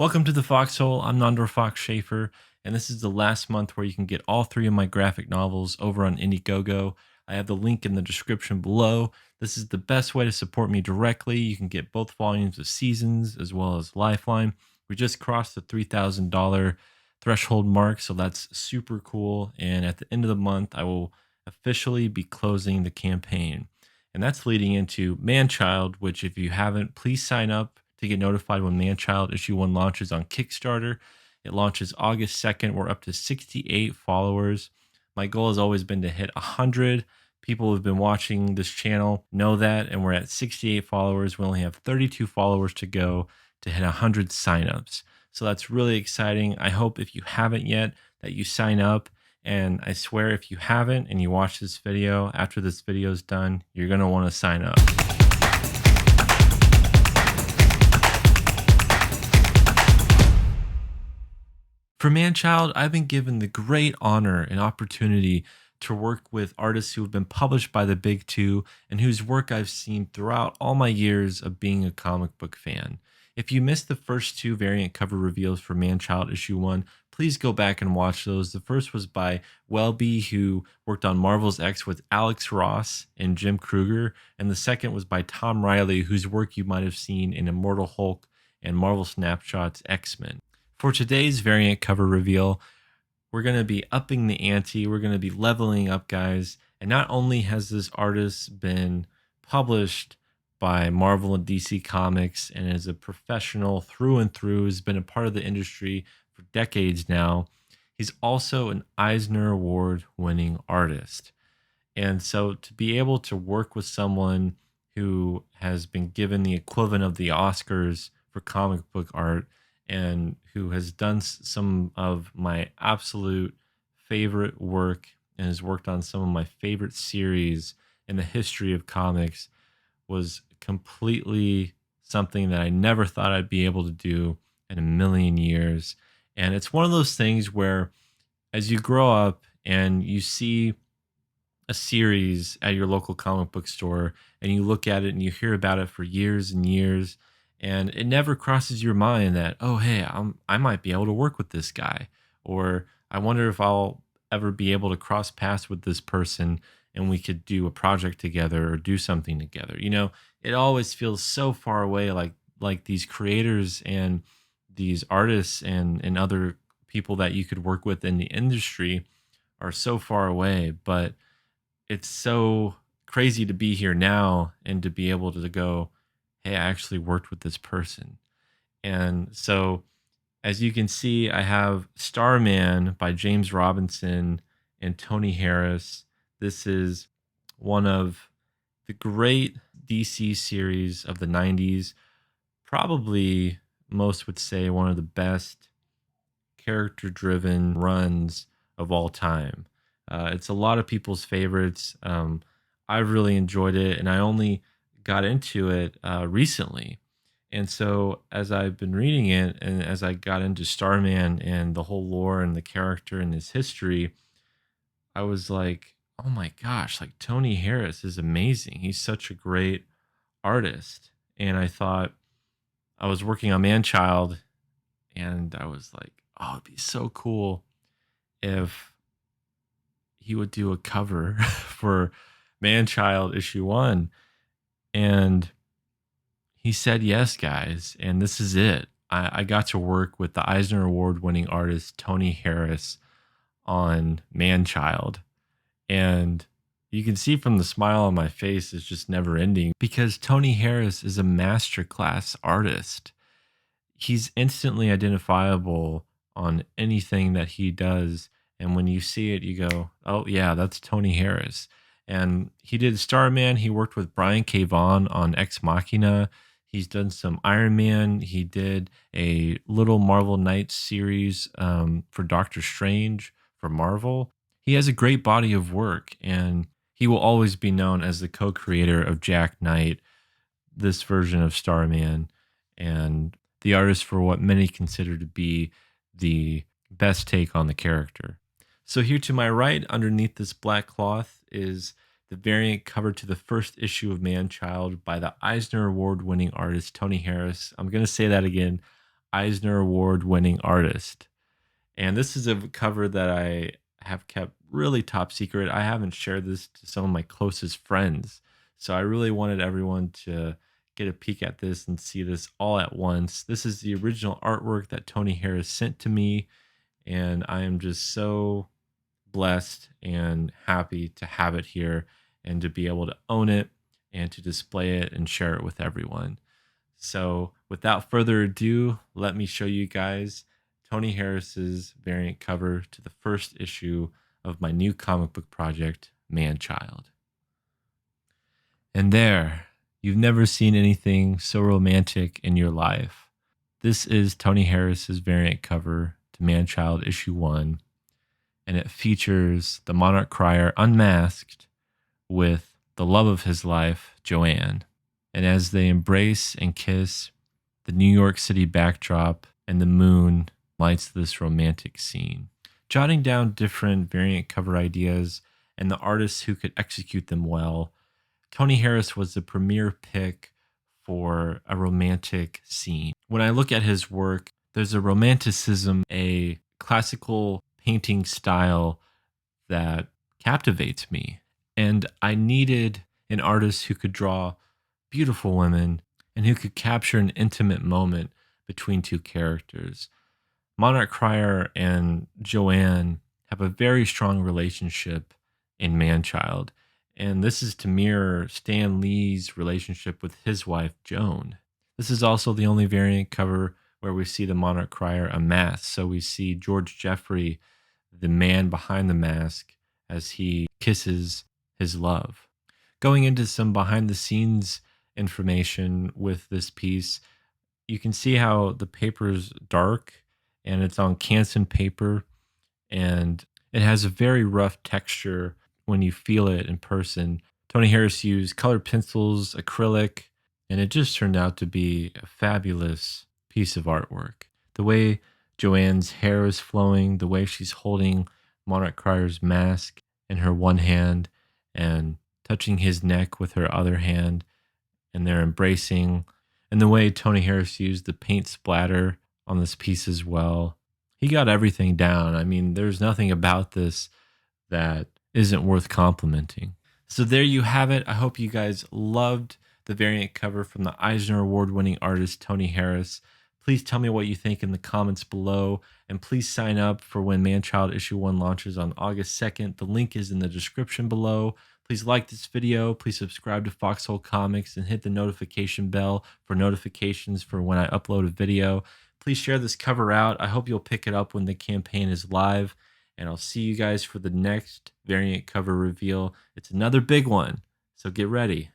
Welcome to the Foxhole. I'm Nandor Fox Schaefer, and this is the last month where you can get all three of my graphic novels over on Indiegogo. I have the link in the description below. This is the best way to support me directly. You can get both volumes of Seasons as well as Lifeline. We just crossed the $3,000 threshold mark, so that's super cool. And at the end of the month, I will officially be closing the campaign. And that's leading into Manchild, which, if you haven't, please sign up to get notified when Manchild issue 1 launches on Kickstarter. It launches August 2nd. We're up to 68 followers. My goal has always been to hit 100. People who've been watching this channel know that, and we're at 68 followers. We only have 32 followers to go to hit 100 signups. So that's really exciting. I hope if you haven't yet that you sign up. And I swear, if you haven't and you watch this video, after this video is done, you're going to want to sign up. For Manchild, I've been given the great honor and opportunity to work with artists who have been published by the Big Two and whose work I've seen throughout all my years of being a comic book fan. If you missed the first two variant cover reveals for Manchild issue 1, please go back and watch those. The first was by Welby, who worked on Marvel's X with Alex Ross and Jim Kruger, and the second was by Tom Riley, whose work you might have seen in Immortal Hulk and Marvel Snapshot's X-Men. For today's variant cover reveal, we're going to be upping the ante. We're going to be leveling up, guys. And not only has this artist been published by Marvel and DC Comics and is a professional through and through, has been a part of the industry for decades now, he's also an Eisner Award winning artist. And so to be able to work with someone who has been given the equivalent of the Oscars for comic book art and who has done some of my absolute favorite work and has worked on some of my favorite series in the history of comics was completely something that I never thought I'd be able to do in a million years. And it's one of those things where, as you grow up and you see a series at your local comic book store and you look at it and you hear about it for years and years, and it never crosses your mind that, oh, hey, I might be able to work with this guy, or I wonder if I'll ever be able to cross paths with this person and we could do a project together or do something together. It always feels so far away, like these creators and these artists and other people that you could work with in the industry are so far away. But it's so crazy to be here now and to be able to go, hey, I actually worked with this person. And so, as you can see, I have Starman by James Robinson and Tony Harris. This is one of the great DC series of the 90s. Probably most would say one of the best character driven runs of all time. It's a lot of people's favorites. I've really enjoyed it, and I only got into it recently. And so, as I've been reading it, and as I got into Starman and the whole lore and the character and his history, I was like, oh my gosh, like Tony Harris is amazing. He's such a great artist. And I thought, I was working on Manchild, and I was like, oh, it'd be so cool if he would do a cover for Manchild issue 1. And he said yes, guys, and this is it. I got to work with the Eisner Award winning artist Tony Harris on Manchild. And you can see from the smile on my face, it's just never ending because Tony Harris is a masterclass artist. He's instantly identifiable on anything that he does. And when you see it, you go, oh, yeah, that's Tony Harris. And he did Starman. He worked with Brian K. Vaughan on Ex Machina. He's done some Iron Man. He did a little Marvel Knights series for Doctor Strange for Marvel. He has a great body of work, and he will always be known as the co-creator of Jack Knight, this version of Starman, and the artist for what many consider to be the best take on the character. So here to my right, underneath this black cloth, is the variant cover to the first issue of Manchild by the Eisner Award winning artist Tony Harris. I'm going to say that again. Eisner Award winning artist. And this is a cover that I have kept really top secret. I haven't shared this to some of my closest friends. So I really wanted everyone to get a peek at this and see this all at once. This is the original artwork that Tony Harris sent to me. And I am just so blessed and happy to have it here and to be able to own it and to display it and share it with everyone. So, without further ado, let me show you guys Tony Harris's variant cover to the first issue of my new comic book project, Manchild. And there, you've never seen anything so romantic in your life. This is Tony Harris's variant cover to Manchild issue 1, and it features the Monarch Crier unmasked with the love of his life, Joanne. And as they embrace and kiss, the New York City backdrop and the moon lights this romantic scene. Jotting down different variant cover ideas and the artists who could execute them well, Tony Harris was the premier pick for a romantic scene. When I look at his work, there's a romanticism, a classical painting style that captivates me. And I needed an artist who could draw beautiful women and who could capture an intimate moment between two characters. Monarch Crier and Joanne have a very strong relationship in Manchild, and this is to mirror Stan Lee's relationship with his wife, Joan. This is also the only variant cover where we see the Monarch Crier unmasked, so we see George Jeffrey, the man behind the mask, as he kisses his love. Going into some behind the scenes information with this piece, you can see how the paper's dark and it's on Canson paper, and it has a very rough texture when you feel it in person. Tony Harris used colored pencils, acrylic, and it just turned out to be a fabulous piece of artwork. The way Joanne's hair is flowing, the way she's holding Monarch Crier's mask in her one hand and touching his neck with her other hand, and they're embracing, and the way Tony Harris used the paint splatter on this piece as well. He got everything down. I mean, there's nothing about this that isn't worth complimenting. So there you have it. I hope you guys loved the variant cover from the Eisner Award winning artist Tony Harris. Please tell me what you think in the comments below, and please sign up for when Manchild issue 1 launches on August 2nd. The link is in the description below. Please like this video, please subscribe to Foxhole Comics, and hit the notification bell for notifications for when I upload a video. Please share this cover out. I hope you'll pick it up when the campaign is live, and I'll see you guys for the next variant cover reveal. It's another big one, so get ready.